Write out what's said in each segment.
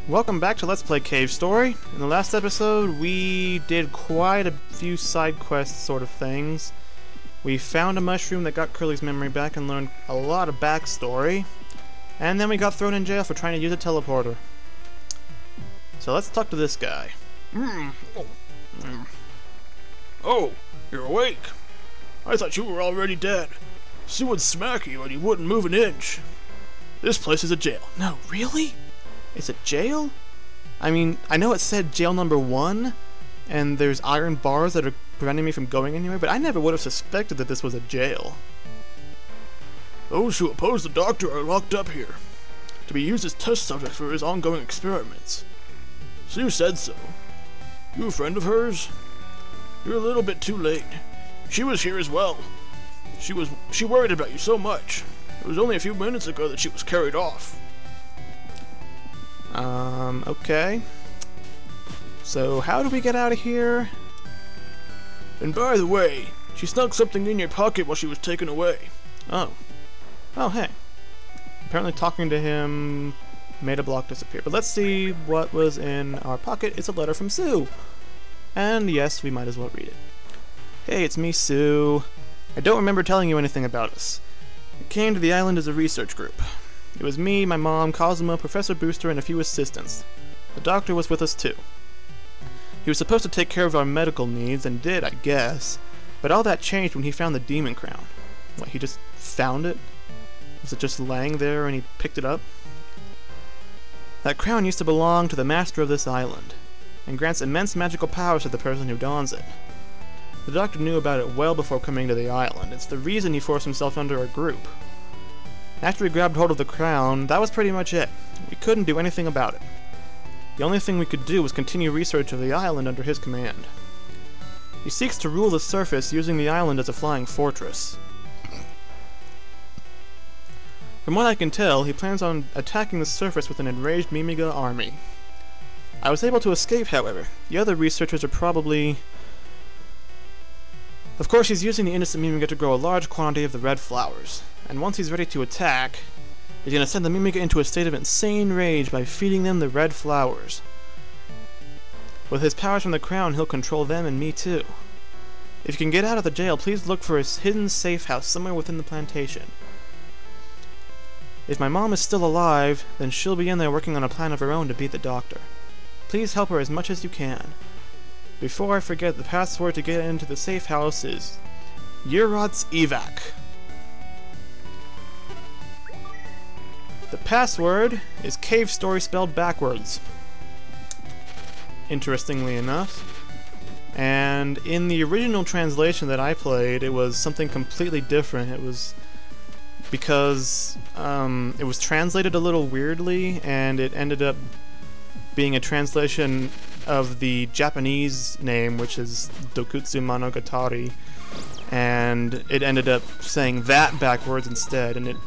Welcome back to Let's Play Cave Story. In the last episode, we did quite a few side quest sort of things. We found a mushroom that got Curly's memory back and learned a lot of backstory. And then we got thrown in jail for trying to use a teleporter. So let's talk to this guy. Oh, you're awake. I thought you were already dead. Sue would smack you and you wouldn't move an inch. This place is a jail. No, really? It's a jail? I mean, I know it said jail number 1, and there's iron bars that are preventing me from going anywhere, but I never would have suspected that this was a jail. Those who oppose the doctor are locked up here, to be used as test subjects for his ongoing experiments. Sue said so. You a friend of hers? You're a little bit too late. She was here as well. She worried about you so much. It was only a few minutes ago that she was carried off. Okay. So, how do we get out of here? And by the way, she snuck something in your pocket while she was taken away. Oh. Oh, hey. Apparently talking to him made a block disappear. But let's see what was in our pocket. It's a letter from Sue. And yes, we might as well read it. Hey, it's me, Sue. I don't remember telling you anything about us. We came to the island as a research group. It was me, my mom, Cosmo, Professor Booster, and a few assistants. The doctor was with us too. He was supposed to take care of our medical needs, and did, I guess, but all that changed when he found the demon crown. What, he just found it? Was it just laying there and he picked it up? That crown used to belong to the master of this island, and grants immense magical powers to the person who dons it. The doctor knew about it well before coming to the island. It's the reason he forced himself under our group. After we grabbed hold of the crown, that was pretty much it. We couldn't do anything about it. The only thing we could do was continue research of the island under his command. He seeks to rule the surface using the island as a flying fortress. From what I can tell, he plans on attacking the surface with an enraged Mimiga army. I was able to escape, however. The other researchers are probably... Of course, he's using the innocent Mimiga to grow a large quantity of the red flowers. And once he's ready to attack, he's going to send the Mimiga into a state of insane rage by feeding them the red flowers. With his powers from the crown, he'll control them and me too. If you can get out of the jail, please look for a hidden safe house somewhere within the plantation. If my mom is still alive, then she'll be in there working on a plan of her own to beat the doctor. Please help her as much as you can. Before I forget, the password to get into the safe house is Yurot's Evac. The password is Cave Story spelled backwards. Interestingly enough. And in the original translation that I played, it was something completely different. It was because it was translated a little weirdly, and it ended up being a translation of the Japanese name, which is Dokutsu Monogatari, and it ended up saying that backwards instead, and it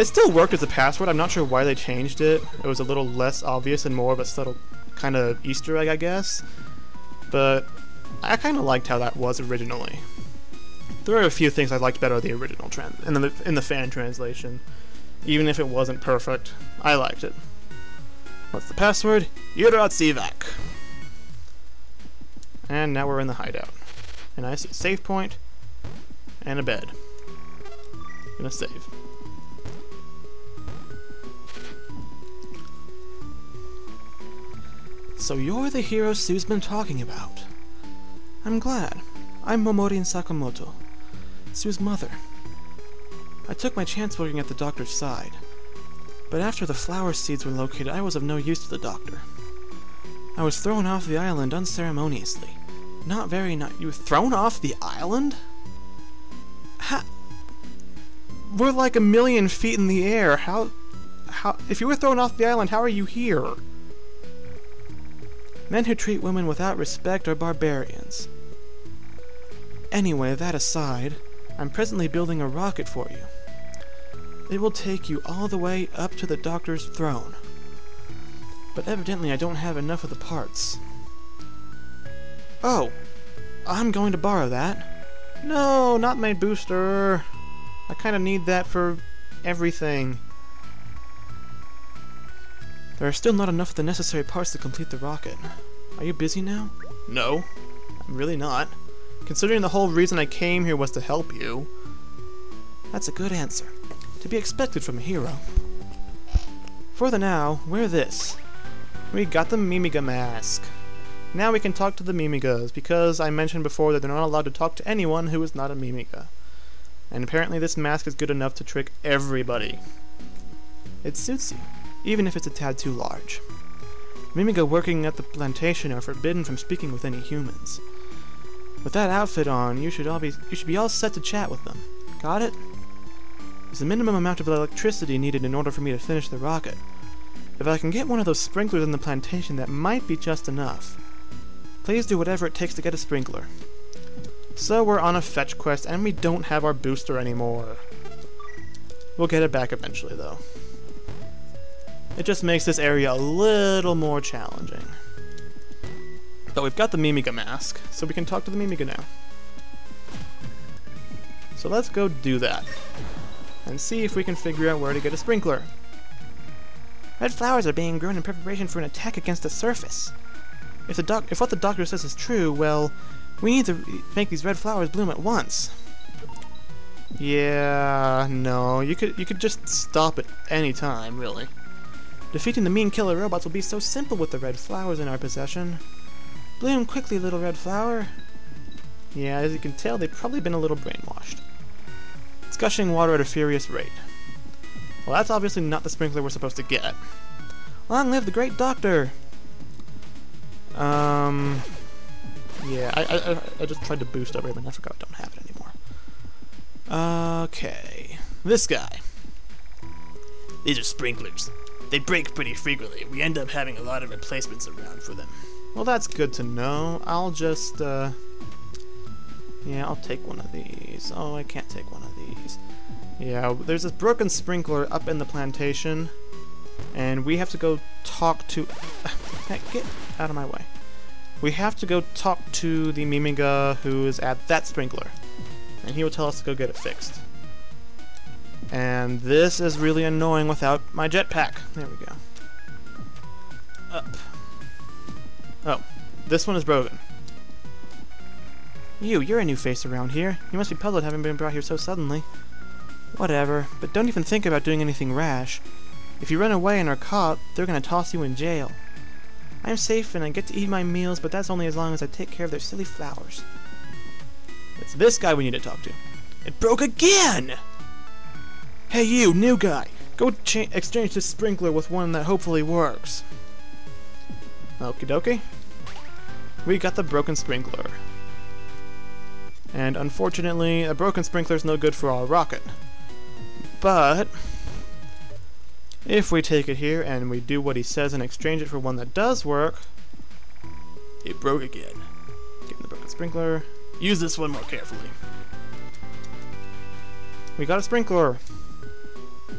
still worked as a password. I'm not sure why they changed it. It was a little less obvious and more of a subtle kind of Easter egg, I guess. But I kind of liked how that was originally. There are a few things I liked better the original in the fan translation. Even if it wasn't perfect, I liked it. What's the password? Yurotsevac. And now we're in the hideout. And I see a save point and a bed. Gonna save. So you're the hero Sue's been talking about. I'm glad. I'm Momori Sakamoto, Sue's mother. I took my chance working at the doctor's side. But after the flower seeds were located, I was of no use to the doctor. I was thrown off the island unceremoniously. Not very nice. You were thrown off the island? We're like 1,000,000 feet in the air. How, if you were thrown off the island, how are you here? Men who treat women without respect are barbarians. Anyway, that aside, I'm presently building a rocket for you. It will take you all the way up to the doctor's throne. But evidently I don't have enough of the parts. Oh, I'm going to borrow that. No, not my booster. I kind of need that for everything. There are still not enough of the necessary parts to complete the rocket. Are you busy now? No. I'm really not. Considering the whole reason I came here was to help you. That's a good answer. To be expected from a hero. For the now, wear this. We got the Mimiga mask. Now we can talk to the Mimigas, because I mentioned before that they're not allowed to talk to anyone who is not a Mimiga. And apparently this mask is good enough to trick everybody. It suits you, even if it's a tad too large. Mimiga working at the plantation are forbidden from speaking with any humans. With that outfit on, you should be all set to chat with them. Got it? There's a minimum amount of electricity needed in order for me to finish the rocket. If I can get one of those sprinklers in the plantation, that might be just enough. Please do whatever it takes to get a sprinkler. So we're on a fetch quest, and we don't have our booster anymore. We'll get it back eventually, though. It just makes this area a little more challenging. But we've got the Mimiga mask, so we can talk to the Mimiga now. So let's go do that. And see if we can figure out where to get a sprinkler. Red flowers are being grown in preparation for an attack against the surface. If what the doctor says is true, well, we need to make these red flowers bloom at once. Yeah, no, you could just stop at any time, really. Defeating the mean killer robots will be so simple with the red flowers in our possession. Bloom quickly, little red flower. Yeah, as you can tell, they've probably been a little brainwashed. It's gushing water at a furious rate. Well, that's obviously not the sprinkler we're supposed to get. Long live the great doctor! Yeah, I just tried to boost over him and I forgot I don't have it anymore. Okay. This guy. These are sprinklers. They break pretty frequently. We end up having a lot of replacements around for them. Well, that's good to know. I'll just, yeah, I'll take one of these. Oh, I can't take one of these. Yeah, there's this broken sprinkler up in the plantation, and we have to go talk to... Hey, get out of my way. We have to go talk to the Mimiga who is at that sprinkler, and he will tell us to go get it fixed. And this is really annoying without my jetpack. There we go. Up. Oh, this one is broken. You're a new face around here. You must be puzzled having been brought here so suddenly. Whatever, but don't even think about doing anything rash. If you run away and are caught, they're gonna toss you in jail. I'm safe and I get to eat my meals, but that's only as long as I take care of their silly flowers. It's this guy we need to talk to. It broke again! Hey you, new guy! Go exchange this sprinkler with one that hopefully works. Okie dokie. We got the broken sprinkler. And unfortunately, a broken sprinkler is no good for our rocket. But if we take it here and we do what he says and exchange it for one that does work... It broke again. Get the broken sprinkler. Use this one more carefully. We got a sprinkler.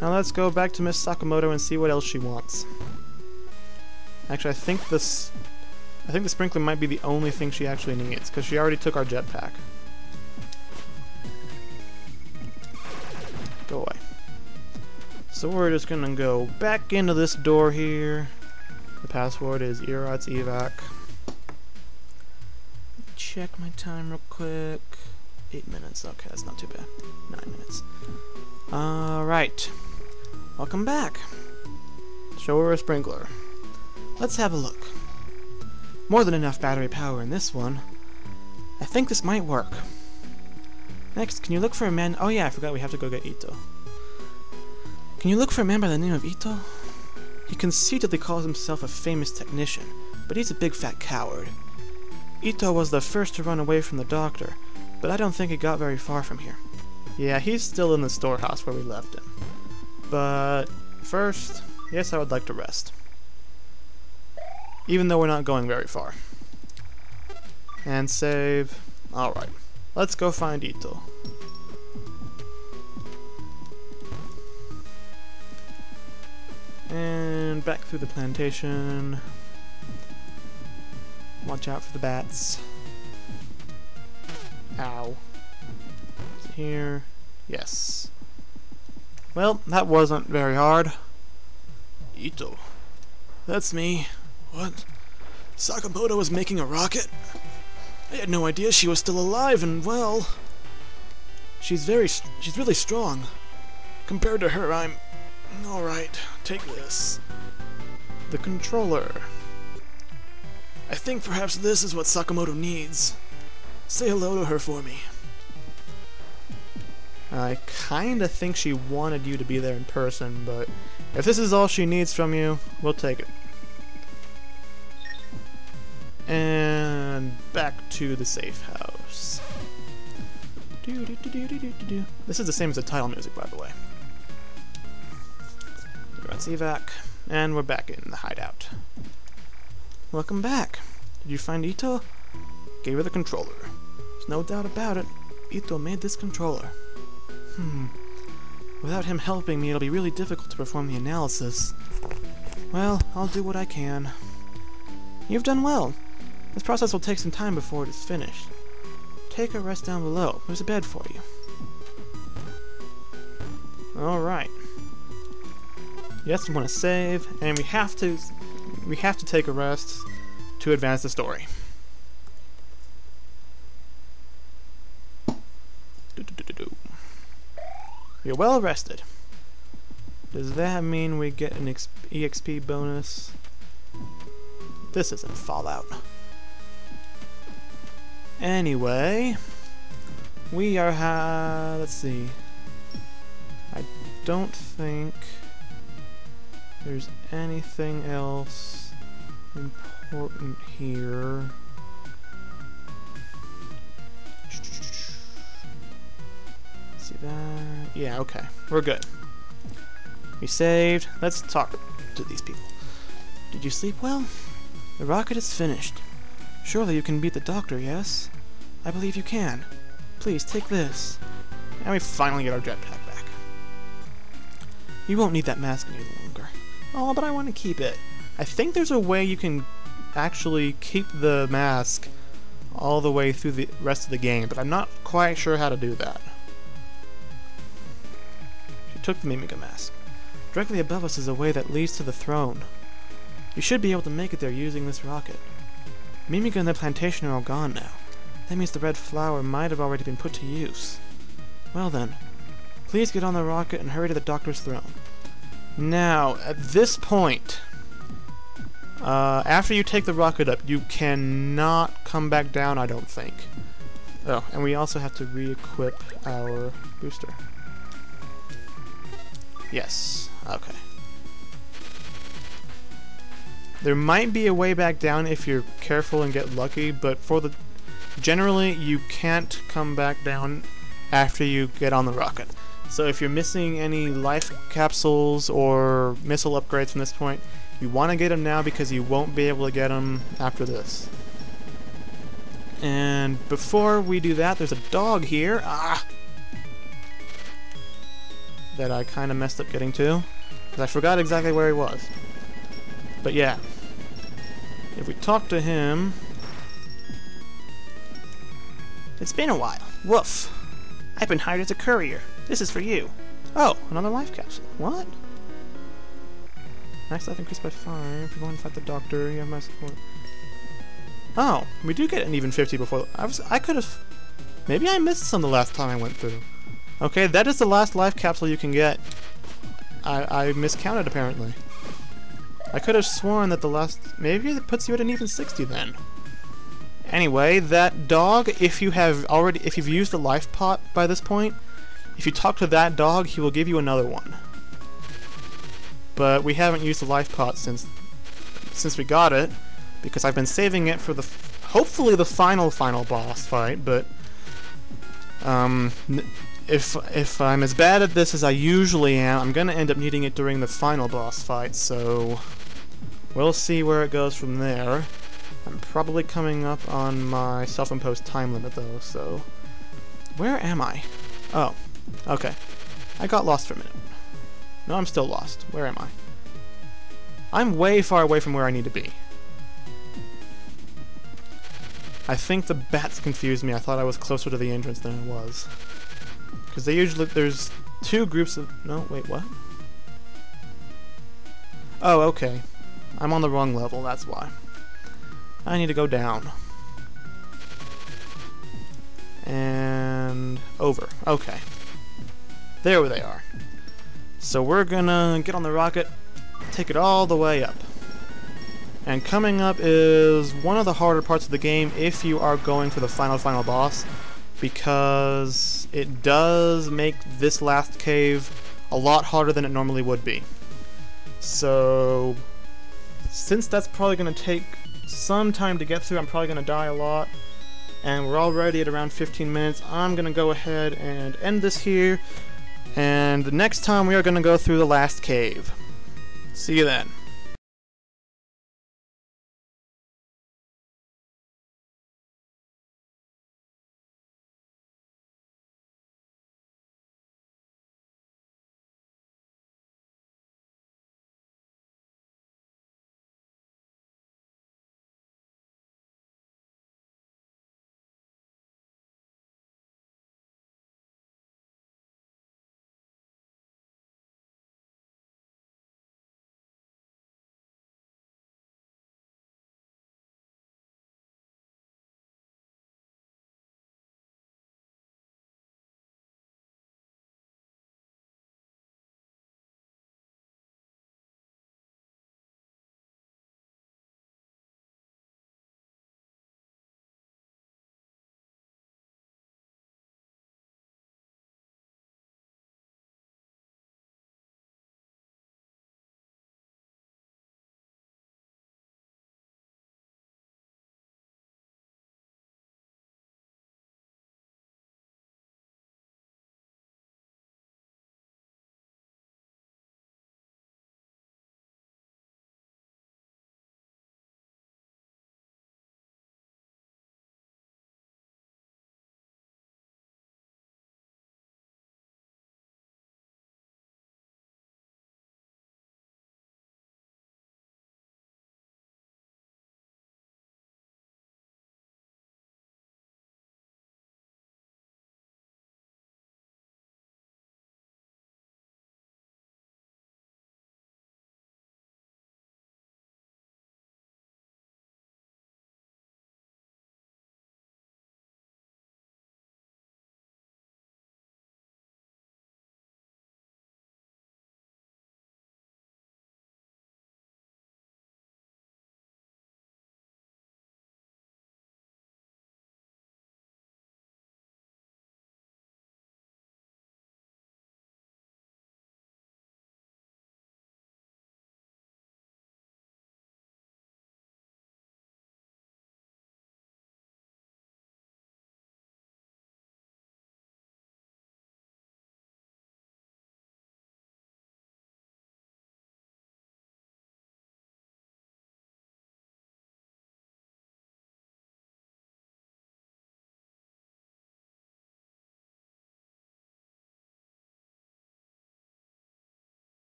Now let's go back to Miss Sakamoto and see what else she wants. Actually, I think the sprinkler might be the only thing she actually needs, because she already took our jetpack. Go away. So we're just gonna go back into this door here. The password is Erots Evac. Check my time real quick. 8 minutes. Okay, that's not too bad. 9 minutes. Alright. Welcome back. Show her a sprinkler. Let's have a look. More than enough battery power in this one. I think this might work. Next, can you look for a man... Oh yeah, I forgot we have to go get Ito. Can you look for a man by the name of Ito? He conceitedly calls himself a famous technician, but he's a big fat coward. Ito was the first to run away from the doctor, but I don't think he got very far from here. Yeah, he's still in the storehouse where we left him. But first, yes, I would like to rest. Even though we're not going very far. And save. Alright, let's go find Ito. And back through the plantation. Watch out for the bats. Ow. Is it here? Yes. Well, that wasn't very hard. Ito. That's me. What? Sakamoto was making a rocket? I had no idea she was still alive and well. She's really strong. Compared to her, I'm... Alright, take this. The controller. I think perhaps this is what Sakamoto needs. Say hello to her for me. I kinda think she wanted you to be there in person, but if this is all she needs from you, we'll take it. And back to the safe house. This is the same as the title music, by the way. Let's evac, and we're back in the hideout. Welcome back. Did you find Ito? Gave her the controller. There's no doubt about it. Ito made this controller. Without him helping me, it'll be really difficult to perform the analysis. Well, I'll do what I can. You've done well. This process will take some time before it is finished. Take a rest down below. There's a bed for you. Alright. Yes, we want to save, and we have to take a rest to advance the story. You're well rested. Does that mean we get an EXP bonus? This isn't Fallout. Anyway, we are let's see. I don't think there's anything else important here. See that? Yeah, okay. We're good. We saved. Let's talk to these people. Did you sleep well? The rocket is finished. Surely you can beat the doctor, yes? I believe you can. Please, take this. And we finally get our jetpack back. You won't need that mask any longer. Oh, but I want to keep it. I think there's a way you can actually keep the mask all the way through the rest of the game, but I'm not quite sure how to do that. She took the Mimiga mask. Directly above us is a way that leads to the throne. You should be able to make it there using this rocket. Mimiga and the plantation are all gone now. That means the red flower might have already been put to use. Well then, please get on the rocket and hurry to the doctor's throne. Now, at this point, after you take the rocket up, you cannot come back down, I don't think. Oh, and we also have to re-equip our booster. Yes, okay. There might be a way back down if you're careful and get lucky, but generally you can't come back down after you get on the rocket. So if you're missing any life capsules or missile upgrades from this point, you want to get them now because you won't be able to get them after this. And before we do that, there's a dog here. That I kind of messed up getting to, because I forgot exactly where he was. But yeah, if we talk to him... It's been a while. Woof. I've been hired as a courier. This is for you. Oh, another life capsule. What? Max life increased by 5. If you want to fight the doctor, you have my support. Oh, we do get an even 50 before... I could have... Maybe I missed some the last time I went through. Okay, that is the last life capsule you can get. I miscounted, apparently. I could have sworn that the last... Maybe it puts you at an even 60 then. Anyway, that dog, if you've used the life pot by this point, if you talk to that dog, he will give you another one. But we haven't used the life pot since we got it, because I've been saving it for hopefully the final boss fight, but if I'm as bad at this as I usually am, I'm gonna end up needing it during the final boss fight, so we'll see where it goes from there. I'm probably coming up on my self-imposed time limit though, so... Where am I? Oh, okay. I got lost for a minute. No, I'm still lost. Where am I? I'm way far away from where I need to be. I think the bats confused me. I thought I was closer to the entrance than I was. Because there's two groups of... No, wait, what? Oh, okay. I'm on the wrong level, that's why. I need to go down. And over. Okay. There they are. So we're gonna get on the rocket, take it all the way up. And coming up is one of the harder parts of the game if you are going for the final boss, because it does make this last cave a lot harder than it normally would be. So since that's probably going to take some time to get through, I'm probably going to die a lot, and we're already at around 15 minutes, I'm going to go ahead and end this here, and the next time we are going to go through the last cave. See you then.